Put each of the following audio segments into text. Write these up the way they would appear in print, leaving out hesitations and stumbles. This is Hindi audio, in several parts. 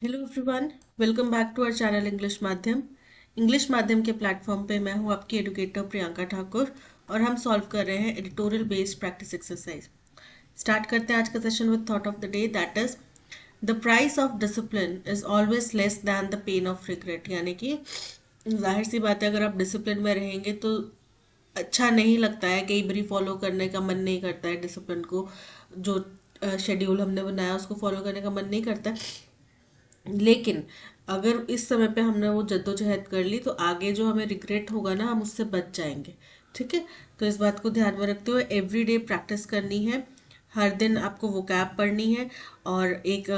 Hello everyone, welcome back to our channel English माध्यम के प्लेटफॉर्म पे मैं हूँ आपकी एडुकेटर प्रियंका ठाकुर और हम सॉल्व कर रहे हैं editorial based practice exercise. Start करते हैं आज का session with thought of the day, that is the price of discipline is always less than the pain of regret. यानी कि जाहिर सी बात है, अगर आप डिसिप्लिन में रहेंगे तो अच्छा नहीं लगता है, कई बारी फॉलो करने का मन नहीं करता है डिसिप्लिन को। जो शेड्यूल हमने बनाया उसको फॉलो करने का मन नहीं करता है। लेकिन अगर इस समय पे हमने वो जद्दोजहद कर ली तो आगे जो हमें रिग्रेट होगा ना, हम उससे बच जाएंगे। ठीक है, तो इस बात को ध्यान में रखते हुए एवरीडे प्रैक्टिस करनी है। हर दिन आपको वो कैब पढ़नी है। और एक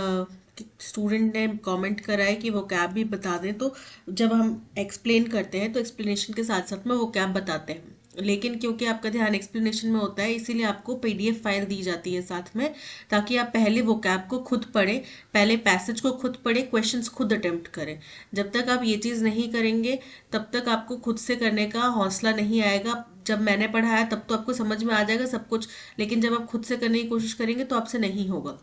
स्टूडेंट ने कमेंट करा है कि वो कैब भी बता दें, तो जब हम एक्सप्लेन करते हैं तो एक्सप्लेनेशन के साथ साथ में वो कैब बताते हैं। लेकिन क्योंकि आपका ध्यान एक्सप्लेनेशन में होता है, इसीलिए आपको पीडीएफ फाइल दी जाती है साथ में, ताकि आप पहले वो कैब को खुद पढ़ें, पहले पैसेज को खुद पढ़ें, क्वेश्चंस खुद अटेम्प्ट करें। जब तक आप ये चीज़ नहीं करेंगे तब तक आपको खुद से करने का हौसला नहीं आएगा। जब मैंने पढ़ाया तब तो आपको समझ में आ जाएगा सब कुछ, लेकिन जब आप खुद से करने की कोशिश करेंगे तो आपसे नहीं होगा।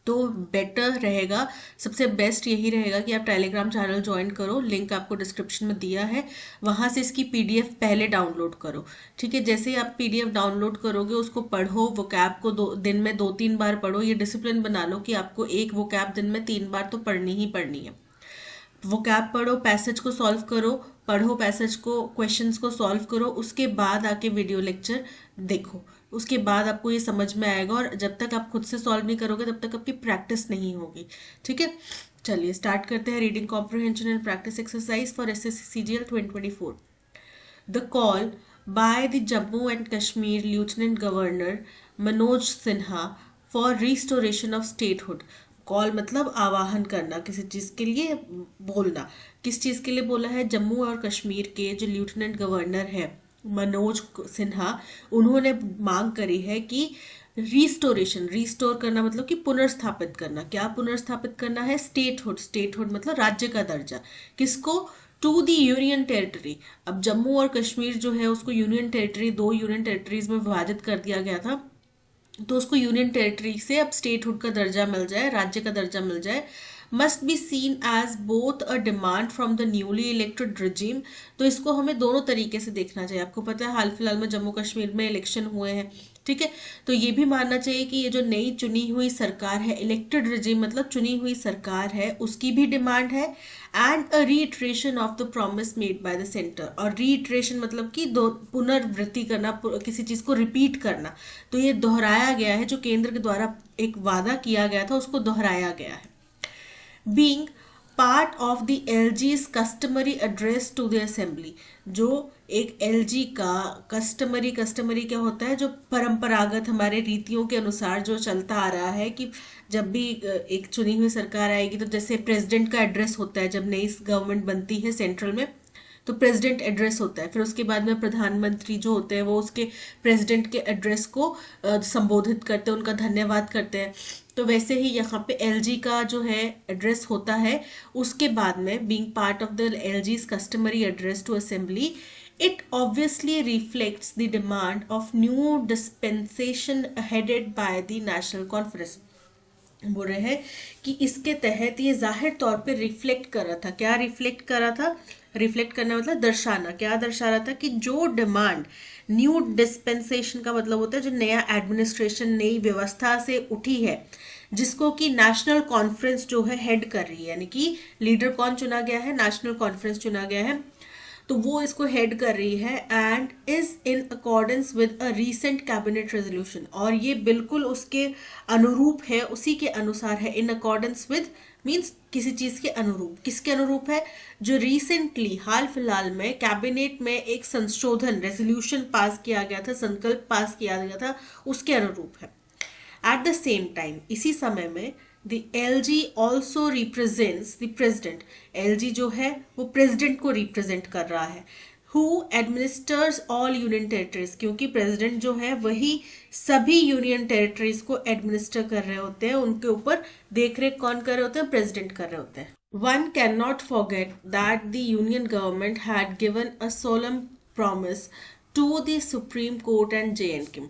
तो बेटर रहेगा, सबसे बेस्ट यही रहेगा कि आप टेलीग्राम चैनल ज्वाइन करो, लिंक आपको डिस्क्रिप्शन में दिया है, वहां से इसकी पीडीएफ पहले डाउनलोड करो। ठीक है, जैसे ही आप पीडीएफ डाउनलोड करोगे उसको पढ़ो, वो कैब को दिन में 2-3 बार पढ़ो। ये डिसिप्लिन बना लो कि आपको एक वो कैब दिन में 3 बार तो पढ़नी ही पढ़नी है। वो कैब पढ़ो, पैसेज को सॉल्व करो, पढ़ो पैसेज को, क्वेश्चंस को सॉल्व करो, उसके बाद आके वीडियो लेक्चर देखो। उसके बाद आपको ये समझ में आएगा, और जब तक आप खुद से सॉल्व नहीं करोगे तब तक आपकी प्रैक्टिस नहीं होगी। ठीक है, चलिए स्टार्ट करते हैं reading comprehension and practice exercise for SSC CGL 2024। The call by the Jammu and Kashmir Lieutenant Governor Manoj Sinha for restoration of statehood। Call मतलब आवाहन करना, किसी चीज के लिए बोलना। किस चीज के लिए बोला है? जम्मू और कश्मीर के जो लेफ्टिनेंट गवर्नर है मनोज सिन्हा, उन्होंने मांग करी है कि रिस्टोरेशन, रिस्टोर करना मतलब कि पुनर्स्थापित करना। क्या पुनर्स्थापित करना है? स्टेटहुड। स्टेटहुड मतलब राज्य का दर्जा। किसको? To the union territory. अब जम्मू और कश्मीर जो है उसको यूनियन टेरिटरी, 2 यूनियन टेरिटरीज में विभाजित कर दिया गया था, तो उसको यूनियन टेरिटरी से अब स्टेटहुड का दर्जा मिल जाए, राज्य का दर्जा मिल जाए। Must be seen as both a demand from the newly elected regime. तो इसको हमें दोनों तरीके से देखना चाहिए। आपको पता है हाल फिलहाल में जम्मू कश्मीर में इलेक्शन हुए हैं। ठीक है, तो ये भी मानना चाहिए कि ये जो नई चुनी हुई सरकार है, इलेक्टेड रिजीम मतलब चुनी हुई सरकार है, उसकी भी डिमांड है। And a reiteration of the promise made by the centre. और रीइटरेशन मतलब कि दो पुनर्वृत्ति करना, किसी चीज को रिपीट करना। तो ये दोहराया गया है, जो केंद्र के द्वारा एक वादा किया गया था उसको दोहराया गया है। Being part of the LG's customary address to the assembly. जो एक एलजी का कस्टमरी क्या होता है? जो परंपरागत हमारे रीतियों के अनुसार जो चलता आ रहा है कि जब भी एक चुनी हुई सरकार आएगी तो जैसे प्रेसिडेंट का एड्रेस होता है, जब नई गवर्नमेंट बनती है सेंट्रल में तो प्रेसिडेंट एड्रेस होता है, फिर उसके बाद में प्रधानमंत्री जो होते हैं वो उसके प्रेसिडेंट के एड्रेस को संबोधित करते हैं, उनका धन्यवाद करते हैं। तो वैसे ही यहाँ पे एलजी का जो है एड्रेस होता है, उसके बाद में being part of the LG's customary address to assembly, it obviously reflects the demand of new dispensation headed by the national conference। बोल रहे हैं कि इसके तहत ये जाहिर तौर पे रिफ्लेक्ट कर रहा था। क्या रिफ्लेक्ट कर रहा था? रिफ्लेक्ट करना मतलब दर्शाना। क्या दर्शा रहा था? कि जो डिमांड न्यू डिस्पेंसेशन का मतलब होता है जो नया एडमिनिस्ट्रेशन, नई व्यवस्था से उठी है, जिसको कि नेशनल कॉन्फ्रेंस जो है हेड कर रही है, यानी कि लीडर कौन चुना गया है? नेशनल कॉन्फ्रेंस चुना गया है, तो वो इसको हेड कर रही है। And is in accordance with a recent cabinet resolution. और ये बिल्कुल उसके अनुरूप है, उसी के अनुसार है। इन अकॉर्डेंस विद मीन्स किसी चीज के अनुरूप। किसके अनुरूप है? जो रिसेंटली हाल फिलहाल में कैबिनेट में एक संशोधन रेजोल्यूशन पास किया गया था, संकल्प पास किया गया था, उसके अनुरूप है। एट द सेम टाइम, इसी समय में the LG also represents the president. LG जो है वो प्रेसिडेंट को रिप्रेजेंट कर रहा है। Who administers all union territories. क्योंकि प्रेसिडेंट जो है वही सभी यूनियन टेरिटरीज को एडमिनिस्टर कर रहे होते हैं, उनके ऊपर देखरेख कौन कर रहे होते हैं? प्रेसिडेंट कर रहे होते हैं। One cannot forget that the Union government had given a solemn promise to the Supreme Court and JNK।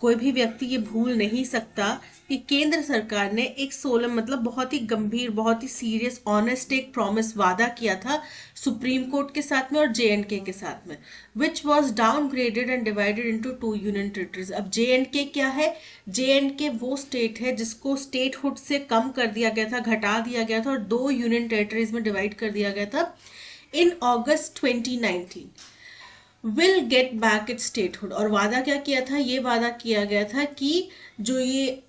कोई भी व्यक्ति ये भूल नहीं सकता कि केंद्र सरकार ने एक सोलम मतलब बहुत ही गंभीर, बहुत ही सीरियस, ऑनेस्ट एक प्रॉमिस वादा किया था सुप्रीम कोर्ट के साथ में और JNK के साथ में, which was downgraded and divided into 2 union territories. अब JNK क्या है? JNK वो स्टेट है जिसको स्टेटहुड से कम कर दिया गया था, घटा दिया गया था और 2 यूनियन टेरिटरीज में डिवाइड कर दिया गया था इन अगस्त 2019। Will get back it statehood. और वादा क्या किया था? ये वादा किया गया था कि जो ये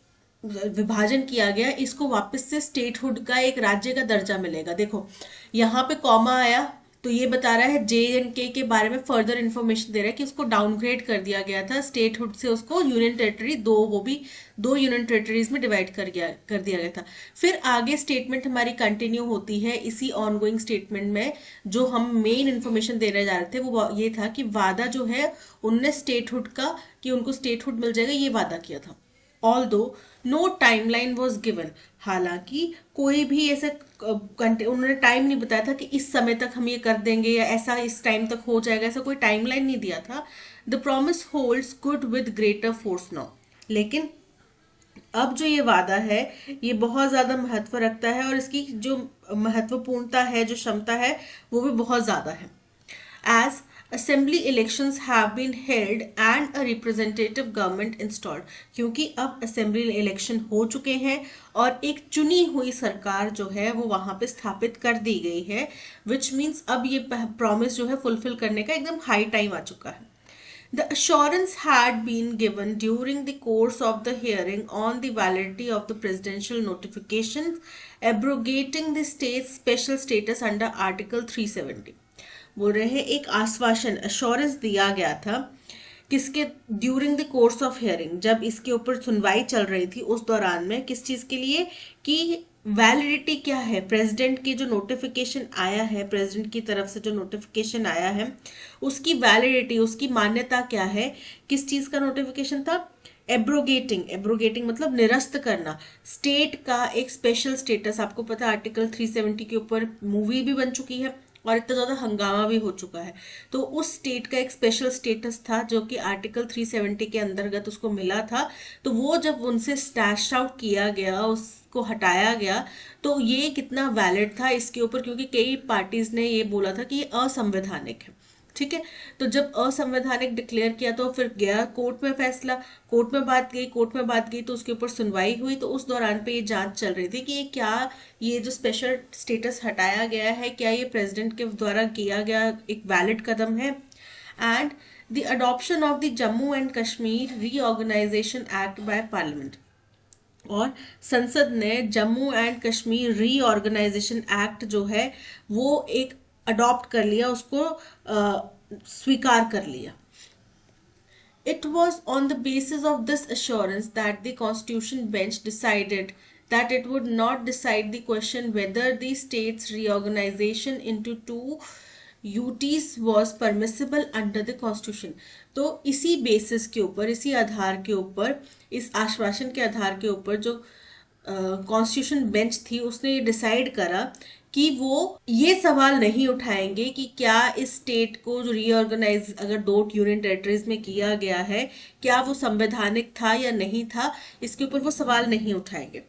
विभाजन किया गया इसको वापस से स्टेटहुड का, एक राज्य का दर्जा मिलेगा। देखो यहाँ पे कॉमा आया तो ये बता रहा है JNK के बारे में फर्दर इंफॉर्मेशन दे रहा है कि उसको डाउनग्रेड कर दिया गया था स्टेटहुड से, उसको यूनियन टेरिटरी वो भी 2 यूनियन टेरिटरीज में डिवाइड कर दिया गया था। फिर आगे स्टेटमेंट हमारी कंटिन्यू होती है इसी ऑनगोइंग स्टेटमेंट में। जो हम मेन इंफॉर्मेशन देने जा रहे थे वो ये था कि वादा जो है उनने स्टेटहुड का, कि उनको स्टेटहुड मिल जाएगा, ये वादा किया था। Although no timeline was given, हालांकि कोई भी ऐसे उन्होंने टाइम नहीं बताया था कि इस समय तक हम ये कर देंगे या ऐसा इस टाइम तक हो जाएगा, ऐसा कोई टाइमलाइन नहीं दिया था। The promise holds good with greater force now. लेकिन अब जो ये वादा है ये बहुत ज्यादा महत्व रखता है और इसकी जो महत्वपूर्णता है, जो क्षमता है, वो भी बहुत ज्यादा है। As assembly elections have been held and a representative government installed, क्योंकि अब असेंबली इलेक्शन हो चुके हैं और एक चुनी हुई सरकार जो है वो वहां पे स्थापित कर दी गई है, which means अब ये प्रॉमिस जो है फुलफिल करने का एकदम हाई टाइम आ चुका है। The assurance had been given during the course of the hearing on the validity of the presidential notifications abrogating the state's special status under Article 370। बोल रहे हैं एक आश्वासन, अश्योरेंस दिया गया था किसके? During the course of hearing, जब इसके ऊपर सुनवाई चल रही थी उस दौरान में। किस चीज के लिए? कि वैलिडिटी क्या है, प्रेसिडेंट की जो नोटिफिकेशन आया है, प्रेसिडेंट की तरफ से जो नोटिफिकेशन आया है उसकी वैलिडिटी, उसकी मान्यता क्या है। किस चीज का नोटिफिकेशन था? एब्रोगेटिंग मतलब निरस्त करना स्टेट का एक स्पेशल स्टेटस। आपको पता है आर्टिकल 370 के ऊपर मूवी भी बन चुकी है और इतना ज्यादा हंगामा भी हो चुका है। तो उस स्टेट का एक स्पेशल स्टेटस था जो कि आर्टिकल 370 के अंतर्गत उसको मिला था। तो वो जब उनसे स्टैश आउट किया गया, उसको हटाया गया, तो ये कितना वैलिड था इसके ऊपर, क्योंकि कई पार्टीज ने ये बोला था कि ये असंवैधानिक है। ठीक है, तो जब असंवैधानिक डिक्लेयर किया तो फिर गया कोर्ट में फैसला, कोर्ट में बात गई तो उसके ऊपर सुनवाई हुई। तो उस दौरान पे ये जांच चल रही थी कि ये क्या, ये जो स्पेशल स्टेटस हटाया गया है, क्या ये प्रेसिडेंट के द्वारा किया गया एक वैलिड कदम है। And the adoption of the Jammu and Kashmir reorganisation act by parliament, और संसद ने Jammu and Kashmir reorganisation act जो है वो एक अडॉप्ट कर लिया, उसको स्वीकार कर लिया। It was on the basis of this assurance that the Constitution Bench decided that it would not decide the question whether the state's reorganization into 2 UTs was permissible under the Constitution। तो इसी बेसिस के ऊपर, इसी आधार के ऊपर, इस आश्वासन के आधार के ऊपर जो कॉन्स्टिट्यूशन बेंच थी उसने ये डिसाइड करा कि वो ये सवाल नहीं उठाएंगे कि क्या इस स्टेट को जो रीऑर्गेनाइज अगर 2 यूनियन टेरिटरीज में किया गया है क्या वो संवैधानिक था या नहीं था, इसके ऊपर वो सवाल नहीं उठाएंगे।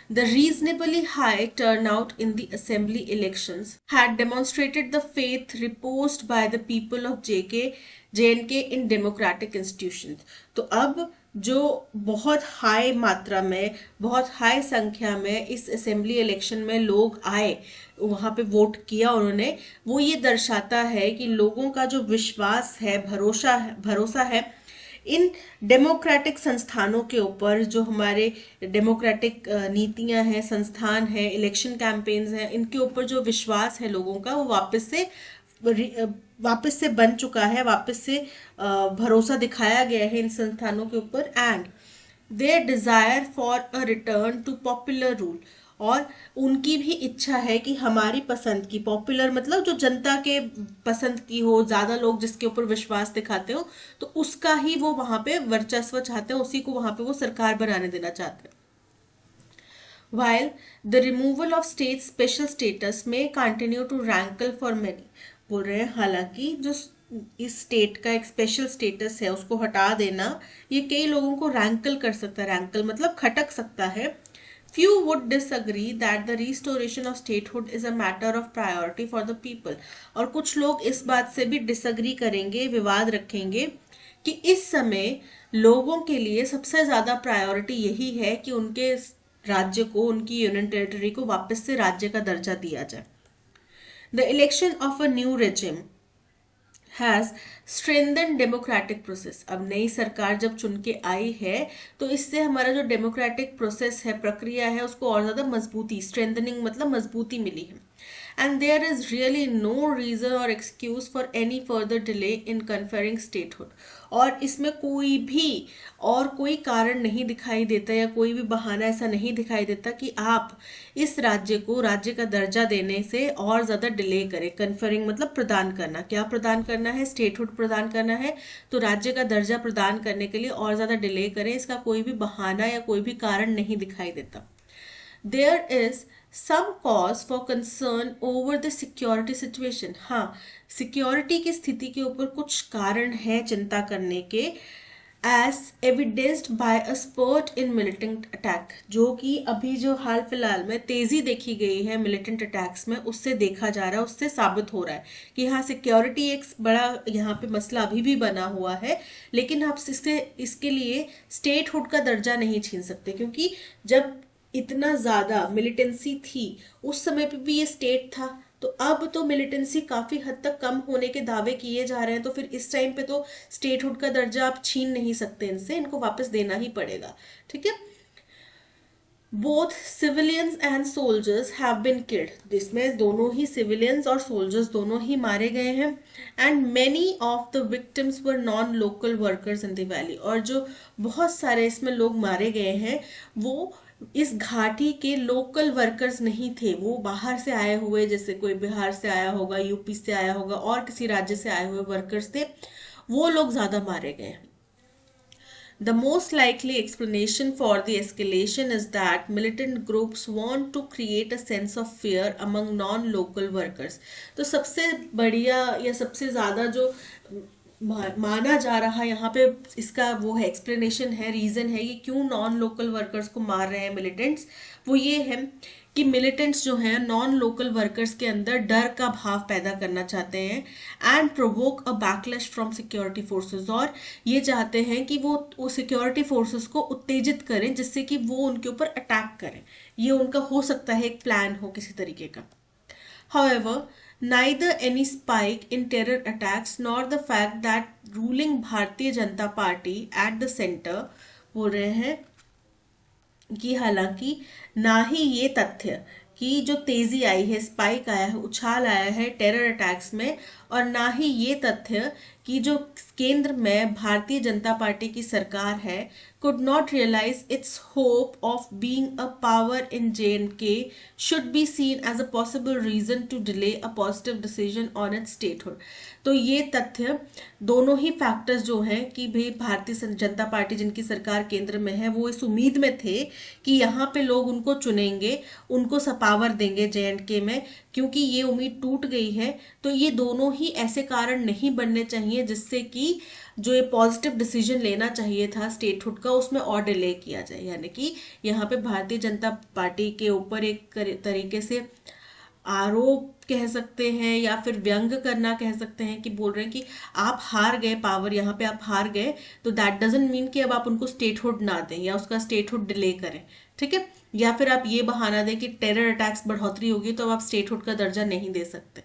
The reasonably high turnout in the assembly elections had demonstrated the faith reposed by the people of JNK in democratic institutions। तो अब जो बहुत हाई मात्रा में, बहुत हाई संख्या में इस असेंबली इलेक्शन में लोग आए, वहां पे वोट किया उन्होंने, वो ये दर्शाता है कि लोगों का जो विश्वास है, भरोसा है इन डेमोक्रेटिक संस्थानों के ऊपर, जो हमारे डेमोक्रेटिक नीतियां हैं, संस्थान हैं, इलेक्शन कैंपेन्स हैं, इनके ऊपर जो विश्वास है लोगों का वो वापस से बन चुका है, वापस से भरोसा दिखाया गया है इन संस्थानों के ऊपर। And their desire for a return to popular rule, और उनकी भी इच्छा है कि हमारी पसंद की, पॉपुलर मतलब जो जनता के पसंद की हो, ज्यादा लोग जिसके ऊपर विश्वास दिखाते हो, तो उसका ही वो वहां पे वर्चस्व चाहते हैं, उसी को वहां पे वो सरकार बनाने देना चाहते हैं। While the removal of state's special status may continue to rankle for many, बोल रहे हैं हालांकि जो इस स्टेट का एक स्पेशल स्टेटस है उसको हटा देना, ये कई लोगों को रैंकल कर सकता है। रैंकल मतलब खटक सकता है। Few would disagree that the restoration of statehood is a matter of priority for the people. और कुछ लोग इस बात से भी डिसअग्री करेंगे, विवाद रखेंगे कि इस समय लोगों के लिए सबसे ज्यादा प्रायोरिटी यही है कि उनके राज्य को, उनकी यूनियन टेरिटरी को वापस से राज्य का दर्जा दिया जाए। The election of a new regime has strengthened democratic process. अब नई सरकार जब चुन के आई है तो इससे हमारा जो डेमोक्रेटिक प्रोसेस है, प्रक्रिया है, उसको और ज्यादा मजबूती, स्ट्रेंथनिंग मतलब मजबूती मिली है। And there is really no reason or excuse for any further delay in conferring statehood. और इसमें कोई भी और कोई कारण नहीं दिखाई देता या कोई भी बहाना ऐसा नहीं दिखाई देता कि आप इस राज्य को राज्य का दर्जा देने से और ज्यादा डिले करें। कन्फरिंग मतलब प्रदान करना। क्या प्रदान करना है? स्टेटहुड प्रदान करना है। तो राज्य का दर्जा प्रदान करने के लिए और ज्यादा डिले करें, इसका कोई भी बहाना या कोई भी कारण नहीं दिखाई देता। There is some cause for concern over the security situation. हाँ, सिक्योरिटी की स्थिति के ऊपर कुछ कारण है चिंता करने के, as evidenced by a spurt in militant attack, जो कि अभी जो हाल फिलहाल में तेजी देखी गई है मिलिटेंट अटैक्स में, उससे देखा जा रहा है, उससे साबित हो रहा है कि हाँ, सिक्योरिटी एक बड़ा यहाँ पे मसला अभी भी बना हुआ है, लेकिन आप इसके लिए स्टेटहुड का दर्जा नहीं छीन सकते, क्योंकि जब इतना ज्यादा मिलिटेंसी थी उस समय पे भी ये स्टेट था, तो अब तो मिलिटेंसी काफी हद तक कम होने के दावे किए जा रहे हैं, तो फिर इस टाइम पे तो स्टेटहुड का दर्जा आप छीन नहीं सकते इनसे, इनको वापस देना ही पड़ेगा। ठीक है। Both civilians and soldiers have been killed, जिसमें दोनों ही सिविलियंस और सोल्जर्स दोनों ही मारे गए हैं। And many of the victims were non local workers in the valley, और जो बहुत सारे इसमें लोग मारे गए हैं वो इस घाटी के लोकल वर्कर्स नहीं थे, वो बाहर से आए हुए, जैसे कोई बिहार से आया होगा, यूपी से आया होगा और किसी राज्य से आए हुए वर्कर्स थे, वो लोग ज्यादा मारे गए। The most likely explanation for the escalation is that militant groups want to create a sense of fear among non-local workers. तो सबसे बढ़िया या सबसे ज्यादा जो माना जा रहा यहाँ पे इसका वो है एक्सप्लेनेशन है, रीजन है कि क्यों नॉन लोकल वर्कर्स को मार रहे हैं मिलिटेंट्स, वो ये है कि मिलिटेंट्स जो हैं नॉन लोकल वर्कर्स के अंदर डर का भाव पैदा करना चाहते हैं and provoke a backlash from security forces, और ये चाहते हैं कि वो सिक्योरिटी फोर्सेस को उत्तेजित करें जिससे कि वो उनके ऊपर अटैक करें। ये उनका हो सकता है एक प्लान हो किसी तरीके का। However, neither any spike in terror attacks nor the fact that ruling Bharatiya Janata party at the center बोल रहे हैं कि हालांकि ना ही ये तथ्य कि जो तेजी आई है, स्पाइक आया है, उछाल आया है टेरर अटैक्स में, और ना ही ये तथ्य कि जो केंद्र में भारतीय जनता पार्टी की सरकार है could not realize its hope of being a power in J&K should be seen as a possible reason to delay a positive decision on its statehood. तो ये तथ्य दोनों ही फैक्टर्स जो हैं कि भाई भारतीय जनता पार्टी जिनकी सरकार केंद्र में है वो इस उम्मीद में थे कि यहाँ पे लोग उनको चुनेंगे, उनको पावर देंगे J&K में, क्योंकि ये उम्मीद टूट गई है। तो ये दोनों ही ऐसे कारण नहीं बनने चाहिए जिससे कि जो ये पॉजिटिव डिसीजन लेना चाहिए था स्टेटहुड का उसमें और डिले किया जाए। यानी कि यहाँ पे भारतीय जनता पार्टी के ऊपर एक तरीके से आरोप कह सकते हैं या फिर व्यंग करना कह सकते हैं कि बोल रहे हैं कि आप हार गए पावर, यहाँ पे आप हार गए, तो दैट डजंट मीन कि अब आप उनको स्टेटहुड ना दें या उसका स्टेटहुड डिले करें। ठीक है। या फिर आप ये बहाना दें कि टेरर अटैक्स बढ़ोतरी होगी तो अब आप स्टेटहुड का दर्जा नहीं दे सकते।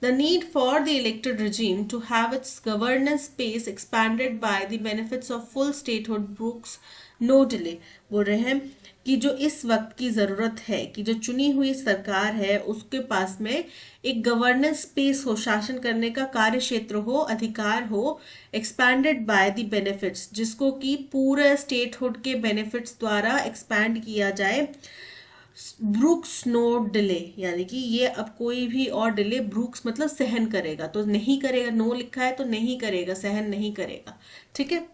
The need for the elected regime to have its governance space expanded by the benefits of full statehood brooks no delay. बोल रहे हैं कि जो इस वक्त की जरूरत है कि जो चुनी हुई सरकार है उसके पास में एक गवर्नेंस स्पेस हो, शासन करने का कार्य क्षेत्र हो, अधिकार हो, एक्सपैंडेड बाय द बेनिफिट्स, जिसको कि पूरे स्टेटहुड के बेनिफिट्स द्वारा एक्सपैंड किया जाए। ब्रूक्स नो डिले, यानी कि ये अब कोई भी और डिले, ब्रूक्स मतलब सहन करेगा, तो नहीं करेगा, नो लिखा है तो नहीं करेगा, सहन नहीं करेगा। ठीक है।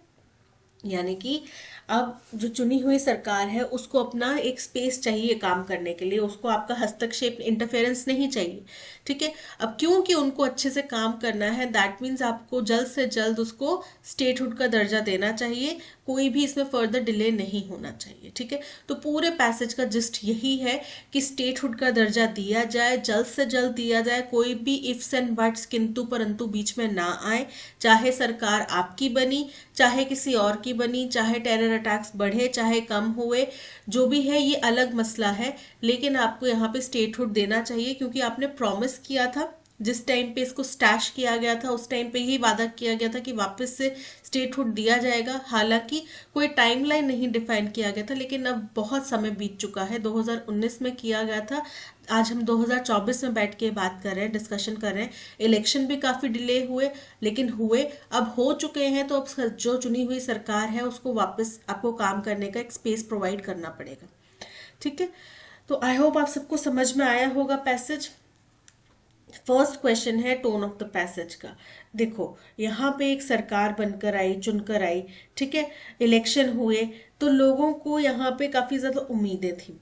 यानी कि अब जो चुनी हुई सरकार है उसको अपना एक स्पेस चाहिए काम करने के लिए, उसको आपका हस्तक्षेप इंटरफेरेंस नहीं चाहिए, ठीक है। अब क्योंकि उनको अच्छे से काम करना है, दैट मीन्स आपको जल्द से जल्द उसको स्टेटहुड का दर्जा देना चाहिए, कोई भी इसमें फर्दर डिले नहीं होना चाहिए, ठीक है। तो पूरे पैसेज का जिस्ट यही है कि स्टेटहुड का दर्जा दिया जाए, जल्द से जल्द दिया जाए, कोई भी इफ्स एंड बट्स किंतु परंतु बीच में ना आए, चाहे सरकार आपकी बनी, चाहे किसी और की बनी, चाहे टेरर अटैक्स बढ़े चाहे कम हुए, जो भी है ये अलग मसला है, लेकिन आपको यहाँ पे स्टेटहुड देना चाहिए, क्योंकि आपने प्रॉमिस किया था, जिस टाइम पे इसको स्टैश किया गया था उस टाइम पे ही वादा किया गया था कि वापस से स्टेटहुड दिया जाएगा। हालांकि कोई टाइमलाइन नहीं डिफाइन किया गया था, लेकिन अब बहुत समय बीत चुका है, 2019 में किया गया था, आज हम 2024 में बैठ के बात कर रहे हैं, डिस्कशन कर रहे हैं। इलेक्शन भी काफी डिले हुए, लेकिन हुए, अब हो चुके हैं, तो अब जो चुनी हुई सरकार है उसको वापस आपको काम करने का एक स्पेस प्रोवाइड करना पड़ेगा, ठीक है। तो आई होप आप सबको समझ में आया होगा पैसेज। फर्स्ट क्वेश्चन है टोन ऑफ द पैसेज का। देखो यहाँ पे एक सरकार बनकर आई, चुनकर आई, ठीक है, इलेक्शन हुए, तो लोगों को यहाँ पे काफी ज्यादा उम्मीदें थी,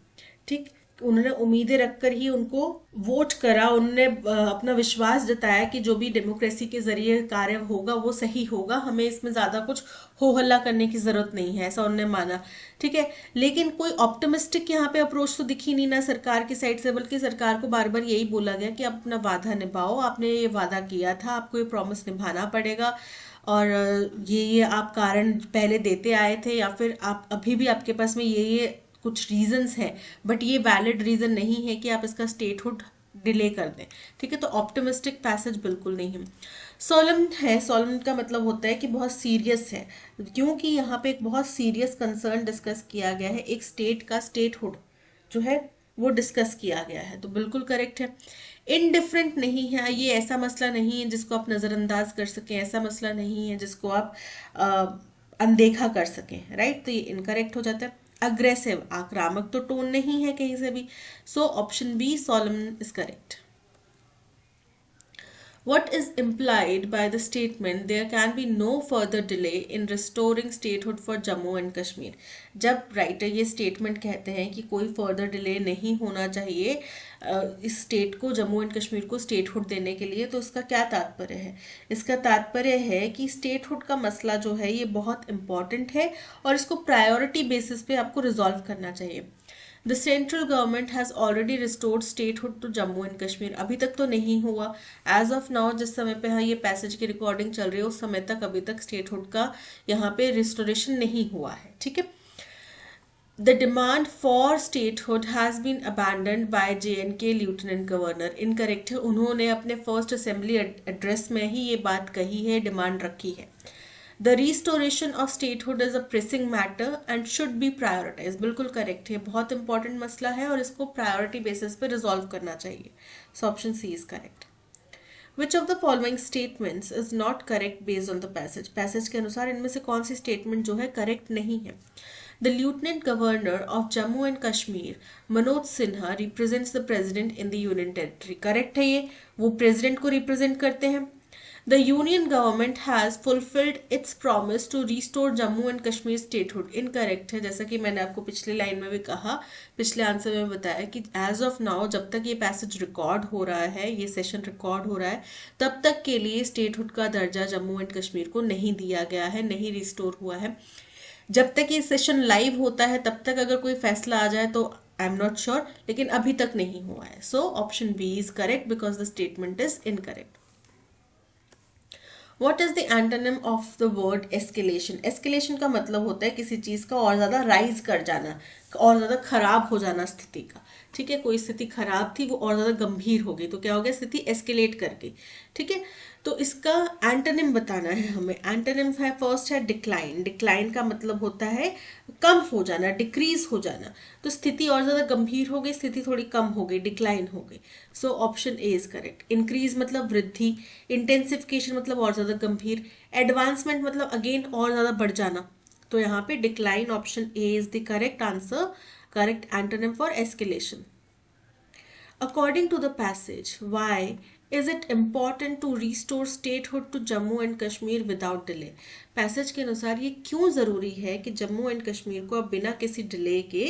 ठीक, उन्होंने उम्मीदें रखकर ही उनको वोट करा, उन्होंने अपना विश्वास जताया कि जो भी डेमोक्रेसी के जरिए कार्य होगा वो सही होगा, हमें इसमें ज्यादा कुछ हो हल्ला करने की जरूरत नहीं है, ऐसा उन्होंने माना, ठीक है। लेकिन कोई ऑप्टिमिस्टिक यहाँ पे अप्रोच तो दिखी नहीं ना सरकार की साइड से, बल्कि सरकार को बार बार यही बोला गया कि आप अपना वादा निभाओ, आपने ये वादा किया था, आपको ये प्रॉमिस निभाना पड़ेगा, और ये आप कारण पहले देते आए थे, या फिर आप अभी भी आपके पास में ये कुछ रीजंस हैं, बट ये वैलिड रीजन नहीं है कि आप इसका स्टेटहुड डिले कर दें, ठीक है। तो ऑप्टिमिस्टिक पैसेज बिल्कुल नहीं है। सोलम है, सोलम का मतलब होता है कि बहुत सीरियस है, क्योंकि यहाँ पे एक बहुत सीरियस कंसर्न डिस्कस किया गया है, एक स्टेट का स्टेटहुड जो है वो डिस्कस किया गया है, तो बिल्कुल करेक्ट है। इनडिफरेंट नहीं है, ये ऐसा मसला नहीं है जिसको आप नजरअंदाज कर सकें, ऐसा मसला नहीं है जिसको आप अनदेखा कर सकें, राइट, तो ये इनकरेक्ट हो जाता है। अग्रेसिव, आक्रामक तो टोन नहीं है कहीं से भी, so option B solemn is correct. What is implied by the statement there can be no further delay in restoring statehood for Jammu and Kashmir? जब राइटर ये स्टेटमेंट कहते हैं कि कोई फर्दर डिले नहीं होना चाहिए इस स्टेट को, जम्मू एंड कश्मीर को स्टेटहुड देने के लिए, तो इसका क्या तात्पर्य है? इसका तात्पर्य है कि स्टेटहुड का मसला जो है ये बहुत इंपॉर्टेंट है और इसको प्रायोरिटी बेसिस पे आपको रिजॉल्व करना चाहिए। The central government has already restored statehood to Jammu and Kashmir, अभी तक तो नहीं हुआ, एज ऑफ नाउ जिस समय पे ये पैसेज की रिकॉर्डिंग चल रही है उस समय तक अभी तक स्टेटहुड का यहाँ पे रिस्टोरेशन नहीं हुआ है, ठीक है। The demand for statehood has been abandoned by J&K Lieutenant Governor. Incorrect है, उन्होंने अपने फर्स्ट असेंबली एड्रेस में ही ये बात कही है, डिमांड रखी है। The restoration of statehood is a pressing matter and should be prioritized. बिल्कुल करेक्ट है, बहुत इंपॉर्टेंट मसला है और इसको प्रायोरिटी बेसिस पे रिजॉल्व करना चाहिए, so option C is correct. Which of the following statements is not correct based on the passage? Passage के अनुसार इनमें से कौन सी स्टेटमेंट जो है करेक्ट नहीं है? The Lieutenant Governor of Jammu and Kashmir, Manoj Sinha, represents the President in the Union Territory. Correct है ये, वो President को represent करते हैं। The Union Government has fulfilled its promise to restore Jammu and Kashmir statehood. Incorrect है, जैसा कि मैंने आपको पिछले लाइन में भी कहा, पिछले आंसर में बताया कि as of now जब तक ये पैसेज रिकॉर्ड हो रहा है, ये सेशन रिकॉर्ड हो रहा है, तब तक के लिए स्टेटहुड का दर्जा जम्मू एंड कश्मीर को नहीं दिया गया है, नहीं रिस्टोर हुआ है। जब तक ये सेशन लाइव होता है तब तक अगर कोई फैसला आ जाए तो आई एम नॉट श्योर, लेकिन अभी तक नहीं हुआ है, so option B is correct because the statement is incorrect. What is the antonym of the word escalation? Escalation का मतलब होता है किसी चीज का और ज्यादा राइज कर जाना, और ज्यादा खराब हो जाना स्थिति का, ठीक है। कोई स्थिति खराब थी वो और ज्यादा गंभीर हो गई, तो क्या हो गया, स्थिति एस्केलेट कर गई, ठीक है। तो इसका एंटोनिम बताना है हमें। एंटोनिम है, फर्स्ट है डिक्लाइन। डिक्लाइन का मतलब होता है कम हो जाना, डिक्रीज हो जाना, तो स्थिति और ज्यादा गंभीर हो गई, स्थिति थोड़ी कम हो गई, डिक्लाइन हो गई, सो option A is correct. Increase मतलब वृद्धि, इंटेंसिफिकेशन मतलब और ज्यादा गंभीर, एडवांसमेंट मतलब अगेन और ज्यादा बढ़ जाना, तो यहाँ पे decline option A is the correct answer, correct antonym for escalation. According to the passage, why is it important to restore statehood to Jammu and Kashmir without delay? Passage के अनुसार ये क्यों ज़रूरी है कि जम्मू एंड कश्मीर को अब बिना किसी डिले के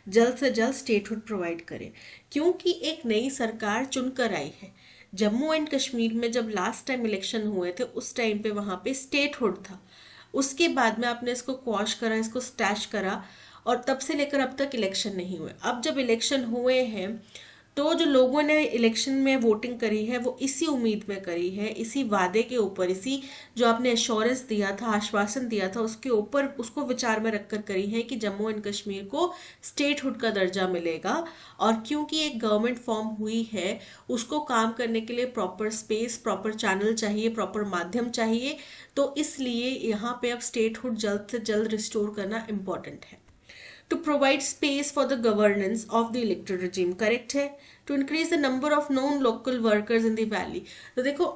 जल्द से जल्द स्टेटहुड प्रोवाइड करें? क्योंकि एक नई सरकार चुनकर आई है। जम्मू एंड कश्मीर में जब लास्ट टाइम इलेक्शन हुए थे उस टाइम पे वहाँ पे स्टेटहुड था, उसके बाद में आपने इसको क्वॉश करा, इसको स्टैश करा, और तब से लेकर अब तक इलेक्शन नहीं हुए। अब जब इलेक्शन हुए हैं तो जो लोगों ने इलेक्शन में वोटिंग करी है वो इसी उम्मीद में करी है, इसी वादे के ऊपर, इसी जो आपने एश्योरेंस दिया था, आश्वासन दिया था, उसके ऊपर, उसको विचार में रखकर करी है कि जम्मू एंड कश्मीर को स्टेटहुड का दर्जा मिलेगा। और क्योंकि एक गवर्नमेंट फॉर्म हुई है, उसको काम करने के लिए प्रॉपर स्पेस, प्रॉपर चैनल चाहिए, प्रॉपर माध्यम चाहिए, तो इसलिए यहाँ पे अब स्टेटहुड जल्द से जल्द रिस्टोर करना इम्पॉर्टेंट है। To provide space for the governance of the electoral regime, correct है। To increase the number of known local workers in the valley, तो देखो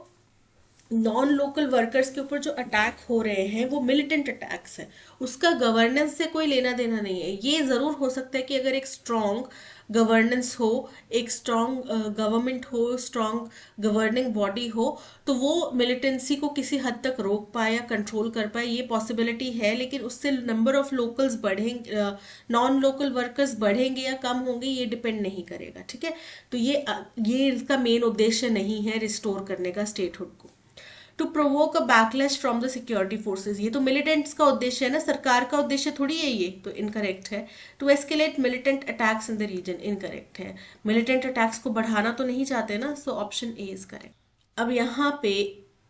नॉन लोकल वर्कर्स के ऊपर जो अटैक हो रहे हैं वो मिलिटेंट अटैक्स हैं, उसका गवर्नेंस से कोई लेना देना नहीं है। ये ज़रूर हो सकता है कि अगर एक स्ट्रॉन्ग गवर्नेंस हो, एक स्ट्रॉन्ग गवर्नमेंट हो, स्ट्रॉन्ग गवर्निंग बॉडी हो, तो वो मिलिटेंसी को किसी हद तक रोक पाए या कंट्रोल कर पाए, ये पॉसिबिलिटी है। लेकिन उससे नंबर ऑफ लोकल्स बढ़ेंगे, नॉन लोकल वर्कर्स बढ़ेंगे या कम होंगे, ये डिपेंड नहीं करेगा, ठीक है। तो ये इसका मेन उद्देश्य नहीं है रिस्टोर करने का स्टेटहुड को। To provoke a backlash from the security forces, ये तो मिलिटेंट्स का उद्देश्य है ना, सरकार का उद्देश्य थोड़ी है ये, तो इनकरेक्ट है। To escalate militant attacks in the region, incorrect है। मिलिटेंट अटैक्स को बढ़ाना तो नहीं चाहते ना, so option A is correct. अब यहाँ पे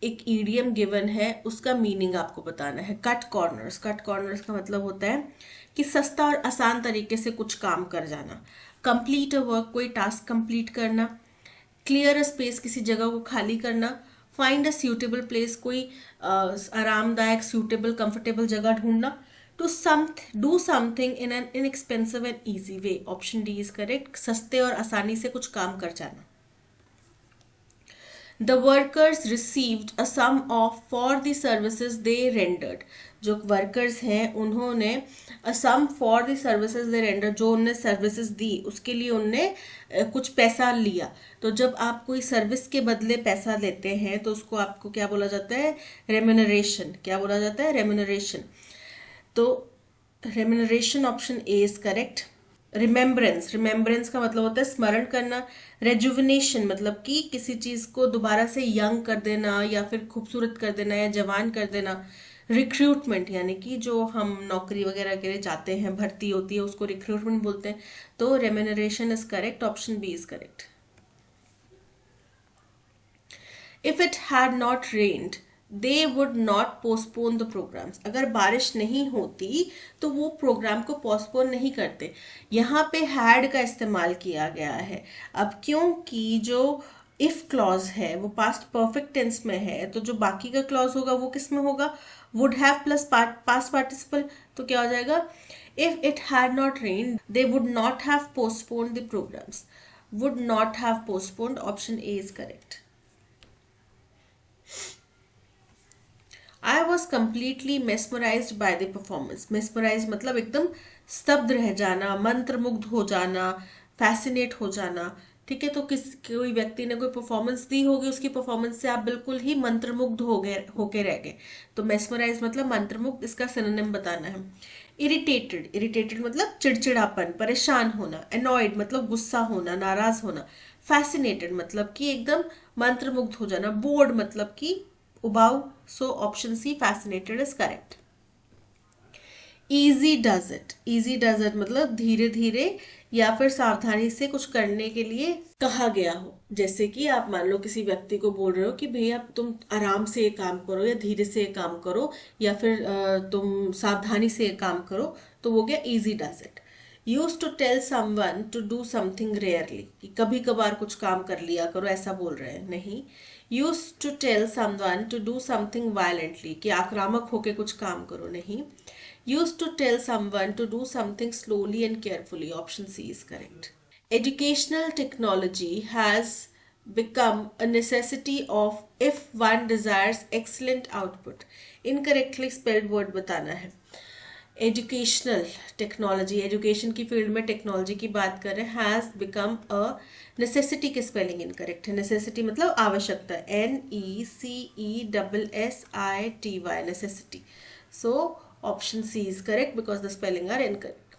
एक ईडियम गिवन है, उसका मीनिंग आपको बताना है। कट कॉर्नर्स, कट कॉर्नर्स का मतलब होता है कि सस्ता और आसान तरीके से कुछ काम कर जाना। कंप्लीट अ वर्क, कोई टास्क कंप्लीट करना। क्लियर अ स्पेस, किसी जगह को खाली करना। फाइंड अ सूटेबल प्लेस, कोई आरामदायक, सूटेबल, कंफर्टेबल जगह ढूंढना। To do something in an inexpensive and easy way, option D is correct. सस्ते और आसानी से कुछ काम कर जाना। The workers received a sum of for the services they rendered, जो वर्कर्स हैं उन्होंने a sum for the services they rendered, जो उन्होंने सर्विसेज दी उसके लिए उनने कुछ पैसा लिया। तो जब आप कोई सर्विस के बदले पैसा लेते हैं तो उसको आपको क्या बोला जाता है? रेम्यूनरेशन। क्या बोला जाता है? रेम्यूनरेशन। तो remuneration option A is correct. Remembrance, remembrance का मतलब होता है स्मरण करना। रेजुविनेशन मतलब कि किसी चीज को दोबारा से यंग कर देना या फिर खूबसूरत कर देना या जवान कर देना। रिक्रूटमेंट यानी कि जो हम नौकरी वगैरह के लिए जाते हैं, भर्ती होती है, उसको रिक्रूटमेंट बोलते हैं। तो remuneration is correct, option B is correct. If it had not rained they would not postpone the programmes, अगर बारिश नहीं होती तो वो प्रोग्राम को पोस्टपोन नहीं करते। यहाँ पे हैड का इस्तेमाल किया गया है। अब क्योंकि जो इफ क्लॉज है वो पास्ट परफेक्ट टेंस में है, तो जो बाकी का क्लॉज होगा वो किस में होगा? Would have plus past participle. तो क्या हो जाएगा? If it had not rained they would not have postponed the programmes. Would not have postponed, option A is correct. I was completely mesmerized by the performance. Mesmerized मतलब एकदम स्तब्ध रह जाना, मंत्रमुग्ध हो जाना, फैसिनेट हो जाना, ठीक है। तो कोई व्यक्ति ने कोई परफॉर्मेंस दी होगी, उसकी परफॉर्मेंस से आप बिल्कुल ही मंत्रमुग्ध होके रह गए। तो mesmerized मतलब मंत्रमुग्ध, इसका सिनोनिम बताना है। इरिटेटेड, इरिटेटेड मतलब चिड़चिड़ापन, परेशान होना। annoyed मतलब गुस्सा होना, नाराज होना। fascinated मतलब कि एकदम मंत्रमुग्ध हो जाना। bored मतलब कि उबाऊ। So option C fascinated is correct. Easy does it, easy does it मतलब धीरे धीरे या फिर सावधानी से कुछ करने के लिए कहा गया हो। जैसे कि आप मान लो किसी व्यक्ति को बोल रहे हो कि भैया तुम आराम से काम करो या धीरे से काम करो या फिर तुम सावधानी से काम करो, तो वो गया easy does it. Use to tell someone to do something rarely, कि कभी कभार कुछ काम कर लिया करो, ऐसा बोल रहे हैं, नहीं। Use to tell someone to do something violently, कि आक्रामक होके कुछ काम करो, नहीं। Use to tell someone to do something slowly and carefully, option C is correct. Educational technology has become a necessity of if one desires excellent output. Incorrectly spelled word बताना है। एजुकेशनल टेक्नोलॉजी, एजुकेशन की फील्ड में टेक्नोलॉजी की बात करें, हैज बिकम अ नेसेसिटी के स्पेलिंग इनकरेक्ट है। नेसेसिटी मतलब आवश्यकता, NECESSITY, necessity. So option C is correct because the spelling are incorrect.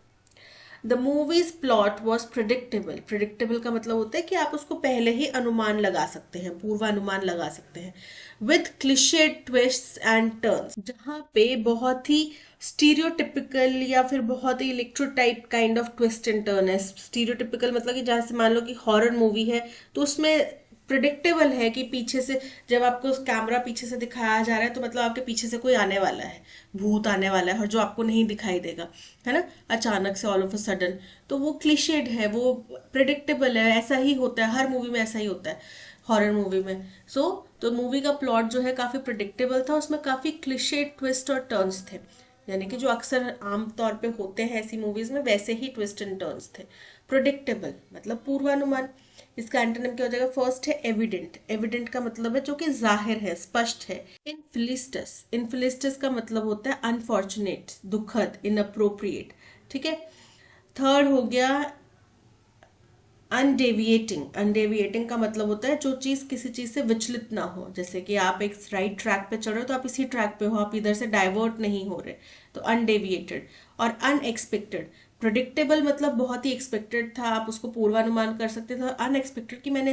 The movie's plot was predictable. Predictable का मतलब होता है कि आप उसको पहले ही अनुमान लगा सकते हैं, पूर्वानुमान लगा सकते हैं। With cliched twist and turns, जहां पे बहुत ही स्टीरियोटिपिकल या फिर बहुत ही electrotype kind of twist and turn है। स्टीरियोटिपिकल मतलब कि जहां से मान लो कि हॉरर मूवी है तो उसमें प्रिडिक्टेबल है कि पीछे से जब आपको कैमरा पीछे से दिखाया जा रहा है तो मतलब आपके पीछे से कोई आने वाला है, भूत आने वाला है, और जो आपको नहीं दिखाई देगा, है ना, अचानक से ऑल ऑफ अ सडन। तो वो क्लिशेड है, वो प्रिडिक्टेबल है, ऐसा ही होता है हर मूवी में, ऐसा ही होता है हॉरर मूवी में। तो मूवी का प्लॉट जो है काफी प्रिडिक्टेबल था, उसमें काफी क्लिशेड ट्विस्ट और टर्न्स थे, यानी कि जो अक्सर आमतौर पे होते हैं ऐसी मूवीज में वैसे ही ट्विस्ट एंड टर्न्स थे। प्रिडिक्टेबल मतलब पूर्वानुमान। इसका एंटोनिम क्या हो जाएगा? फर्स्ट है एविडेंट। एविडेंट का मतलब है जो कि जाहिर है, स्पष्ट है। इनफिलिस्टस, इनफिलिस्टस का मतलब होता है अनफॉर्चुनेट, दुखद, इनअप्रोप्रिएट। ठीक है। थर्ड हो गया अनडेविएटिंग। अनडेविएटिंग का मतलब होता है जो चीज किसी चीज से विचलित ना हो, जैसे कि आप एक राइट ट्रैक पे चल रहे हो तो आप इसी ट्रैक पे हो, आप इधर से डाइवर्ट नहीं हो रहे, तो अनडेविएटेड। और अनएक्सपेक्टेड, प्रोडिक्टेबल मतलब बहुत ही एक्सपेक्टेड था, आप उसको पूर्वानुमान कर सकते थे। अनएक्सपेक्टेड कि मैंने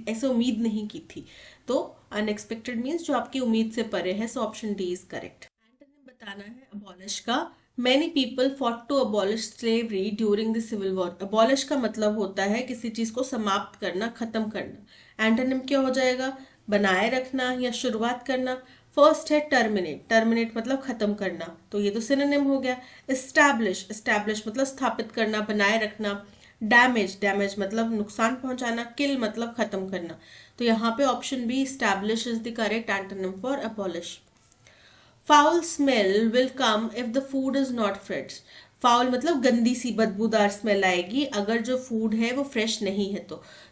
ऐसे उम्मीद नहीं की थी, तो अनएक्सपेक्टेड मीन्स जो आपकी उम्मीद से परे है। So option D is correct. बताना है अबॉलिश का। Many people fought to abolish slavery during the civil war. Abolish का मतलब होता है किसी चीज को समाप्त करना, खत्म करना। एंटोनिम क्या हो जाएगा? बनाए रखना या शुरुआत करना। फर्स्ट है टर्मिनेट। टर्मिनेट मतलब खत्म करना, तो ये तो सिनोनिम हो गया। एस्टैब्लिश, एस्टैब्लिश मतलब स्थापित करना, बनाए रखना। डैमेज, डैमेज मतलब नुकसान पहुंचाना। किल मतलब खत्म करना। तो यहाँ पे option B establish is the correct antonym for abolish. Foul smell will come if the food is not fresh. Foul मतलब गंदी सी बदबूदार स्मेल आएगी अगर जो फूड है वो फ्रेश नहीं है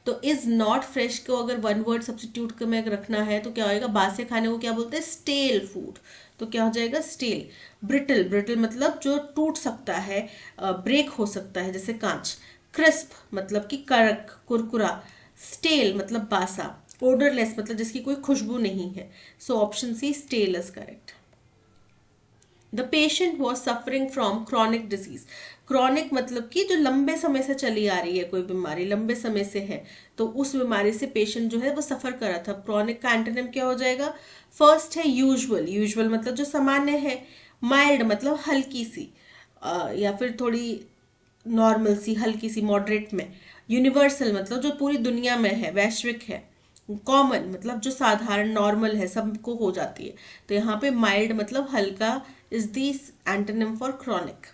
तो इज नॉट फ्रेश को अगर वन वर्ड सब्सटीट्यूट में रखना है तो क्या होएगा? बासे खाने को क्या बोलते हैं? Stele food. तो क्या हो जाएगा? स्टेल। ब्रिटल, ब्रिटल मतलब जो टूट सकता है, ब्रेक हो सकता है, जैसे कांच। क्रिस्प मतलब कि कड़क, कुरकुरा। स्टेल मतलब बासा। ओडरलेस मतलब जिसकी कोई खुशबू नहीं है। So option C stale is correct. The patient was suffering from chronic disease. Chronic मतलब कि जो लंबे समय से चली आ रही है कोई बीमारी, लंबे समय से है, तो उस बीमारी से पेशेंट जो है वो सफर कर रहा था। क्रॉनिक का एंटोनिम क्या हो जाएगा? फर्स्ट है यूजुअल। यूजुअल मतलब जो सामान्य है। माइल्ड मतलब हल्की सी, या फिर थोड़ी नॉर्मल सी, हल्की सी, मॉडरेट में। यूनिवर्सल मतलब जो पूरी दुनिया में है, वैश्विक है। कॉमन मतलब जो साधारण, नॉर्मल है, सबको हो जाती है। तो यहाँ पे माइल्ड मतलब हल्का is the antonym for chronic.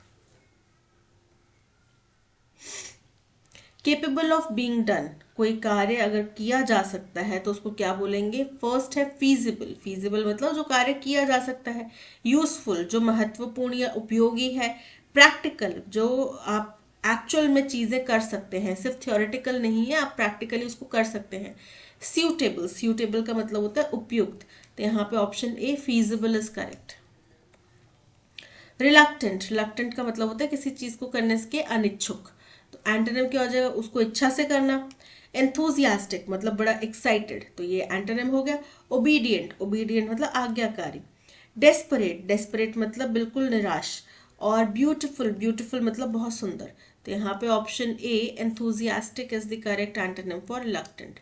Capable of being done, कोई कार्य अगर किया जा सकता है तो उसको क्या बोलेंगे? फर्स्ट है फीजिबल। फीजिबल मतलब जो कार्य किया जा सकता है। यूजफुल जो महत्वपूर्ण या उपयोगी है। प्रैक्टिकल जो आप एक्चुअल में चीजें कर सकते हैं, सिर्फ थियोरेटिकल नहीं है, आप प्रैक्टिकली उसको कर सकते हैं। सूटेबल, सूटेबल का मतलब होता है उपयुक्त। तो यहाँ पे option A feasible is correct. Reluctant, reluctant का मतलब होता है किसी चीज को करने के अनिच्छुक, तो एंटोनिम क्या हो जाएगा? उसको इच्छा से करना। एंथुजियास्टिक मतलब बड़ा एक्साइटेड, तो ये एंटोनिम हो गया। ओबीडियंट, ओबीडियंट मतलब आज्ञाकारी। डेस्परेट, डेस्परेट मतलब बिल्कुल निराश। और ब्यूटीफुल, ब्यूटीफुल मतलब बहुत सुंदर। तो यहाँ पे option A enthusiastic is the correct antonym for reluctant.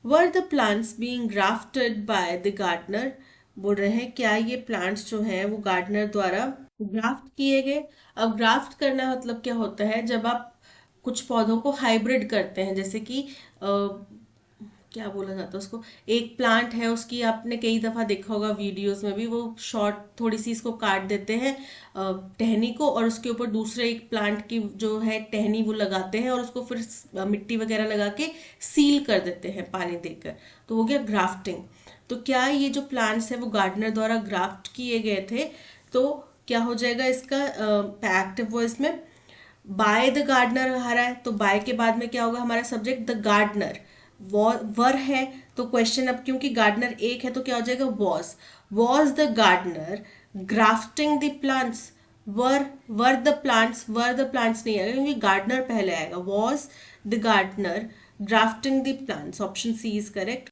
Were the plants being grafted by the gardener, बोल रहे हैं क्या ये प्लांट्स जो हैं वो गार्डनर द्वारा ग्राफ्ट किए गए। अब ग्राफ्ट करना मतलब क्या होता है? जब आप कुछ पौधों को हाइब्रिड करते हैं, जैसे कि क्या बोला जाता है उसको, एक प्लांट है उसकी आपने कई दफा देखा होगा वीडियोस में भी, वो शॉर्ट थोड़ी सी इसको काट देते हैं टहनी को, और उसके ऊपर दूसरे एक प्लांट की जो है टहनी वो लगाते हैं और उसको फिर मिट्टी वगैरह लगा के सील कर देते हैं पानी देकर, तो हो गया ग्राफ्टिंग। तो क्या ये जो प्लांट्स है वो गार्डनर द्वारा ग्राफ्ट किए गए थे? तो क्या हो जाएगा इसका एक्टिव वॉइस में? बाय द गार्डनर आ रहा है, तो बाय के बाद में क्या होगा? हमारा सब्जेक्ट द गार्डनर। वर है तो क्वेश्चन, अब क्योंकि गार्डनर एक है तो क्या हो जाएगा? Was the gardener grafting the plants. Were the plants नहीं आएगा क्योंकि गार्डनर पहले आएगा. Was the gardener drafting the plants, option C is correct.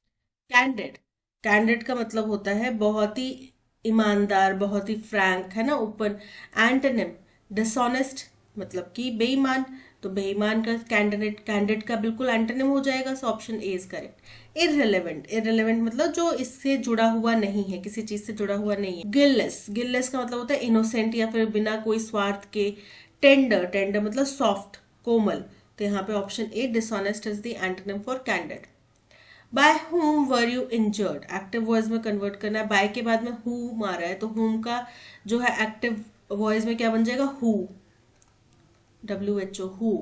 Candid, candid का मतलब होता है बहुत ही ईमानदार, बहुत ही फ्रैंक, है ना, ओपन. एंटोनिम डिसऑनेस्ट, मतलब कि बेईमान. तो बेईमान का कैंडिडेट, कैंडिडेट का बिल्कुल एंटोनिम हो जाएगा, सो option A is correct. Irrelevant, irrelevant मतलब जो इससे जुड़ा हुआ नहीं है, किसी चीज से जुड़ा हुआ नहीं है. गिललेस, गिललेस का मतलब होता है इनोसेंट या फिर बिना कोई स्वार्थ के. टेंडर, टेंडर मतलब सॉफ्ट, कोमल. तो यहाँ पे option A dishonest is the antonym for candid. By whom were you injured, active voice में कन्वर्ट करना है. बाय के बाद में whom आ रहा है, तो whom का जो है एक्टिव वॉइस में क्या बन जाएगा, who, WHO, who.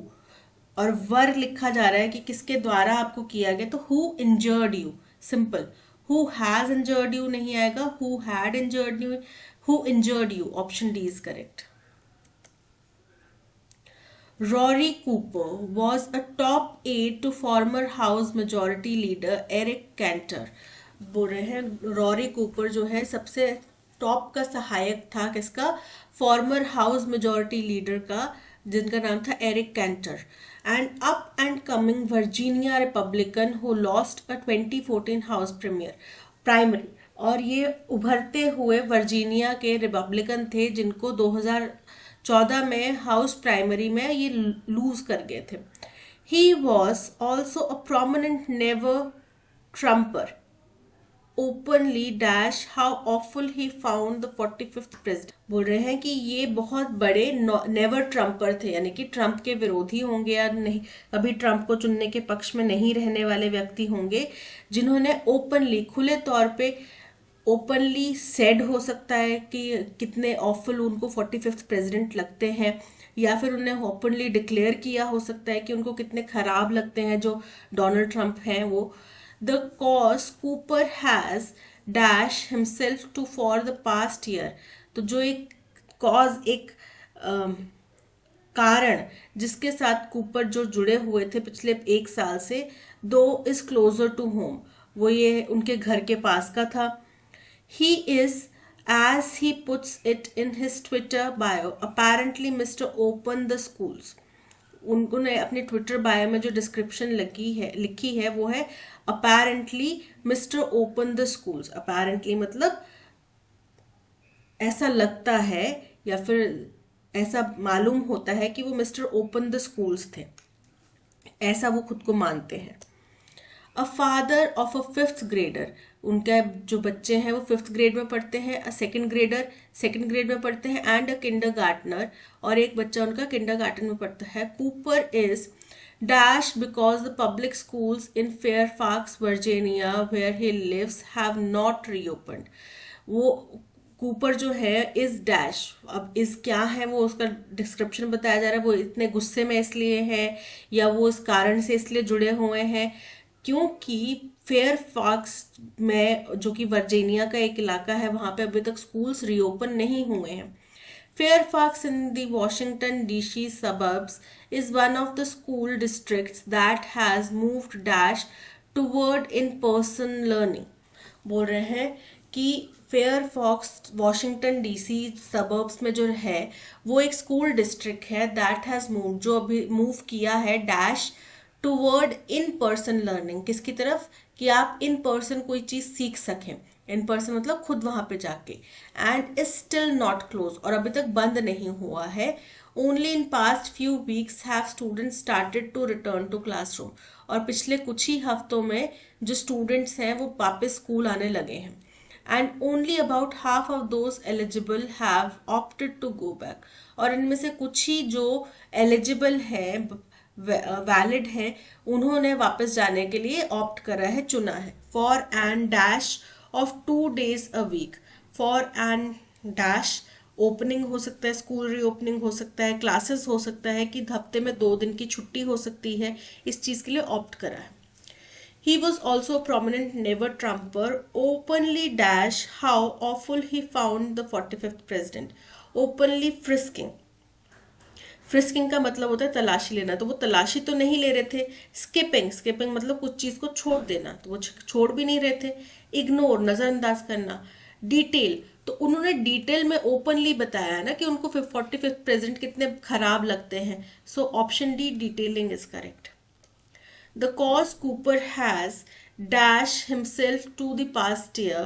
और वर लिखा जा रहा है कि किसके द्वारा आपको किया गया, तो who injured you, simple. who has injured you नहीं आएगा, who had injured you, who injured you, option D is correct. Rory Cooper was a top aide to former House Majority Leader Eric Cantor. बोल रहे हैं रॉरी कूपर जो है सबसे टॉप का सहायक था किसका, फॉर्मर हाउस मेजॉरिटी लीडर का, जिनका नाम था Eric Cantor. And up and coming Virginia Republican who lost a 2014 house primary. और ये उभरते हुए वर्जीनिया के रिपब्लिकन थे जिनको 2014 में हाउस प्राइमरी में ये लूज कर गए थे. He was also a prominent never Trumper, openly dash how awful he found the 45th president. बोल रहे हैं कि ये बहुत बड़े नेवर ट्रम्पर थे, यानी कि ट्रम्प के विरोधी होंगे या नहीं, कभी ट्रम्प को चुनने के पक्ष में नहीं रहने वाले व्यक्ति होंगे, जिन्होंने ओपनली, खुले तौर पे, ओपनली सेड हो सकता है कि कितने ऑफुल उनको 45th प्रेसिडेंट लगते हैं, या फिर उन्हें ओपनली डिक्लेयर किया हो सकता है कि उनको कितने खराब लगते हैं जो डोनाल्ड ट्रंप हैं वो. The cause Cooper has dash himself to for the past year. तो जो एक कॉज, एक कारण जिसके साथ कूपर जो जुड़े हुए थे पिछले 1 साल से, दो इज क्लोजर टू होम, वो ये उनके घर के पास का था. He is, as he puts it in his Twitter bio, apparently Mr. Open the Schools. उन्होंने अपने ट्विटर बायो में जो डिस्क्रिप्शन लिखी है वो है apparently Mr. Open the Schools. apparently मतलब ऐसा लगता है या फिर ऐसा मालूम होता है कि वो मिस्टर ओपन द स्कूल्स थे, ऐसा वो खुद को मानते हैं. A father of a 5th grader, उनके जो बच्चे हैं वो 5th ग्रेड में पढ़ते हैं. A second grader 2nd grade में पढ़ते हैं. एंड अ किंडरगार्टनर, और एक बच्चा उनका किंडरगार्टन में पढ़ता है. Cooper is dash because the public schools in Fairfax Virginia where he lives have not reopened. वो कूपर जो है इज डैश, अब इस क्या है वो उसका डिस्क्रिप्शन बताया जा रहा है, वो इतने गुस्से में इसलिए है या वो इस कारण से इसलिए जुड़े हुए हैं क्योंकि फेयरफैक्स में, जो कि वर्जीनिया का एक इलाका है, वहां पे अभी तक स्कूल्स रीओपन नहीं हुए हैं. Fairfax in the Washington DC suburbs is one of the school districts that has moved dash toward in-person learning. बोल रहे हैं कि फेयरफॉक्स वॉशिंगटन डीसी सबर्ब्स में जो है वो एक स्कूल डिस्ट्रिक्ट है दैट हैज मूव, जो अभी मूव किया है dash toward in person learning. किसकी तरफ, कि आप इन पर्सन कोई चीज सीख सकें. इन पर्सन मतलब खुद वहां पे जाके. And is still not close, और अभी तक बंद नहीं हुआ है. Only in past few weeks have students started to return to classroom. और पिछले कुछ ही हफ्तों में जो स्टूडेंट्स हैं वो वापस स्कूल आने लगे हैं. And only about half of those eligible have opted to go back. और इनमें से कुछ ही जो एलिजिबल है, वैलिड है, उन्होंने वापस जाने के लिए ऑप्ट करा है, चुना है. For and dash of 2 days a week. For and dash opening हो सकता है, स्कूल रीओपनिंग हो सकता है, क्लासेस हो सकता है कि हफ्ते में 2 दिन की छुट्टी हो सकती है, इस चीज के लिए ऑप्ट करा है. He was also a prominent never Trumper, openly dash how awful he found the 45th president. Openly frisking. Frisking का मतलब होता है तलाशी लेना, तो वो तलाशी तो नहीं ले रहे थे. स्किपिंग, मतलब कुछ चीज को छोड़ देना, तो वो छोड़ भी नहीं रहे थे. इग्नोर, नजरअंदाज करना. डिटेल, तो उन्होंने डिटेल में ओपनली बताया है ना कि उनको 45th प्रेजेंट कितने खराब लगते हैं. So option D, detailing is correct. The cause Cooper has dashed himself to the past year,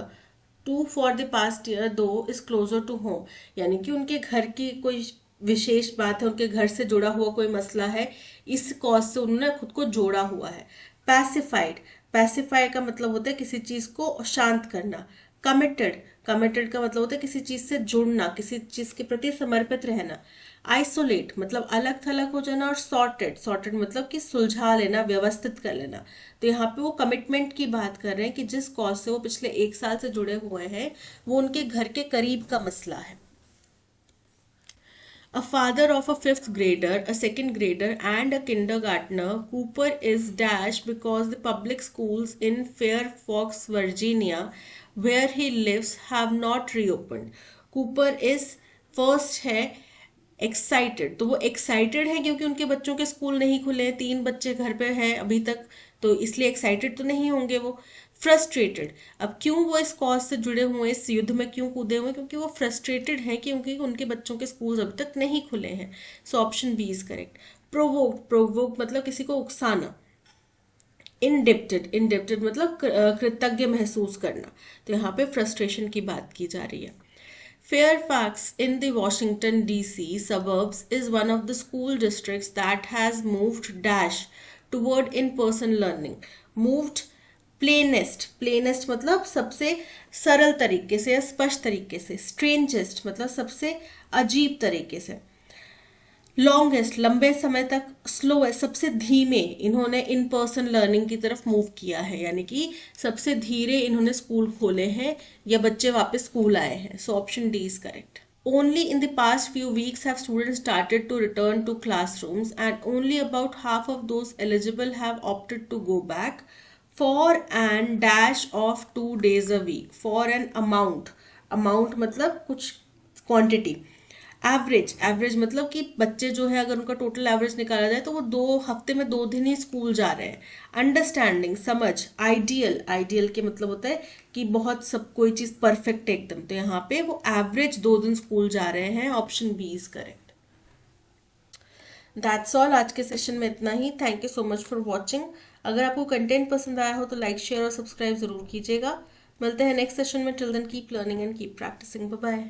to for the past year though is closer to home. यानी कि उनके घर की कोई विशेष बात है, उनके घर से जुड़ा हुआ कोई मसला है, इस कॉज से उन्होंने खुद को जोड़ा हुआ है. पैसिफाइड, पैसिफाई का मतलब होता है किसी चीज को शांत करना. कमिटेड, कमिटेड का मतलब होता है किसी चीज से जुड़ना, किसी चीज के प्रति समर्पित रहना. आइसोलेट मतलब अलग थलग हो जाना. और सॉर्टेड, सॉर्टेड मतलब कि सुलझा लेना, व्यवस्थित कर लेना. तो यहाँ पे वो कमिटमेंट की बात कर रहे हैं कि जिस कॉज से वो पिछले 1 साल से जुड़े हुए हैं वो उनके घर के करीब का मसला है. A father of a 5th grader, a 2nd grader and a kindergartner, Cooper is dashed because the public schools in Fairfax, Virginia, where he lives, have not reopened. Cooper is first है एक्साइटेड, तो वो एक्साइटेड है क्योंकि उनके बच्चों के स्कूल नहीं खुले, 3 बच्चे घर पे हैं अभी तक, तो इसलिए एक्साइटेड तो नहीं होंगे वो. फ्रस्ट्रेटेड, अब क्यों वो इस कॉज से जुड़े हुए, इस युद्ध में क्यों कूदे हुए, क्योंकि वो फ्रस्ट्रेटेड हैं क्योंकि उनके बच्चों के स्कूल अभी तक नहीं खुले हैं. So option B is correct. Provoked, provoke मतलब किसी को उकसाना. इंडेप्टेड, इंडेप्टेड मतलब कृतज्ञ महसूस करना. तो यहाँ पे फ्रस्ट्रेशन की बात की जा रही है. Fairfax in the Washington DC suburbs is one of the school districts that has moved dash toward in-person learning. Moved plainest, plainest मतलब सबसे सरल तरीके से या स्पष्ट तरीके से. Strangest मतलब सबसे अजीब तरीके से. लॉन्गेस्ट लंबे समय तक. स्लोएस्ट सबसे धीमे इन्होंने इन पर्सन लर्निंग की तरफ मूव किया है, यानी कि सबसे धीरे इन्होंने स्कूल खोले हैं या बच्चे वापस स्कूल आए हैं. So option D is correct. Only in the past few weeks have students started to return to classrooms and only about half of those eligible have opted to go back for an dash of 2 days a week. For an amount, amount मतलब कुछ क्वांटिटी. एवरेज, एवरेज मतलब कि बच्चे जो है अगर उनका टोटल एवरेज निकाला जाए तो वो 2 हफ्ते में 2 दिन ही स्कूल जा रहे हैं. अंडरस्टैंडिंग समझ. आइडियल, आइडियल के मतलब होता है कि बहुत सब कोई चीज परफेक्ट एकदम, तो यहाँ पे वो एवरेज 2 दिन स्कूल जा रहे हैं. Option B is correct. That's all, आज के सेशन में इतना ही. Thank you so much for watching. अगर आपको कंटेंट पसंद आया हो तो लाइक, शेयर और सब्सक्राइब जरूर कीजिएगा. मिलते हैं नेक्स्ट सेशन में. Till then keep learning and keep practising. Bye bye.